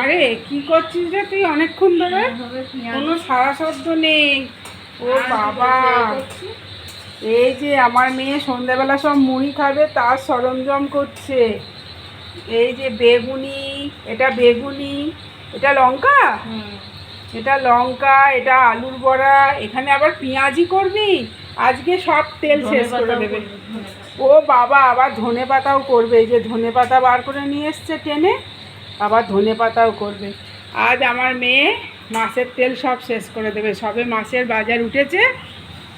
আরে কি করছিস রে তুই অনেকক্ষণ ধরে? কোনো সারা শব্দ নেই। ও বাবা, এই যে আমার মেয়ে সন্ধ্যাবেলা সব মুড়ি খাবে তার সরঞ্জাম করছে। এই যে বেগুনি, এটা বেগুনি, এটা লঙ্কা, এটা লঙ্কা, এটা আলুর বড়া, এখানে আবার পেঁয়াজি করবি। আজকে সব তেল শেষ করে দেবে। ও বাবা, আবার ধনে পাতাও করবে। এই যে ধনে পাতা বার করে নিয়ে এসছে টেনে, আবার ধনে পাতাও করবে। আজ আমার মেয়ে মাছের তেল সব শেষ করে দেবে। সবে মাছের বাজার উঠেছে,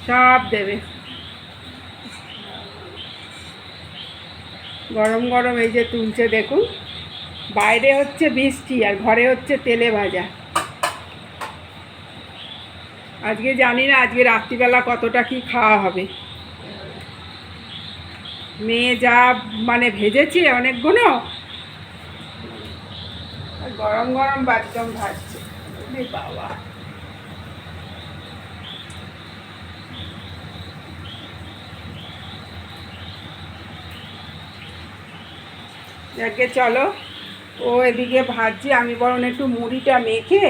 সব দেবে। গরম গরম এই যে তুলছে দেখুন। বাইরে হচ্ছে বৃষ্টি আর ঘরে হচ্ছে তেলে ভাজা। আজকে জানি না আজকে রাত্রিবেলা কতটা কি খাওয়া হবে। মেয়ে যা মানে ভেজেছে অনেকগুলো, গরম গরম একদম ভাজছে। বাবা, যাকে চলো, ও এদিকে ভাজছে, আমি বরং একটু মুড়িটা মেখে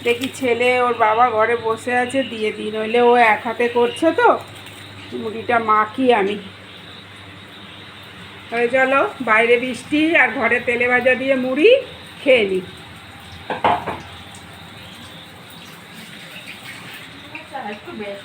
দেখি ছেলে ওর বাবা ঘরে বসে আছে দিয়ে দিই, নইলে ও এক হাতে করছে তো। মুড়িটা মাখি আমি। তাহলে চলো, বাইরে বৃষ্টি আর ঘরে তেলে ভাজা দিয়ে মুড়ি খেয়ে নিই। একটু বেশ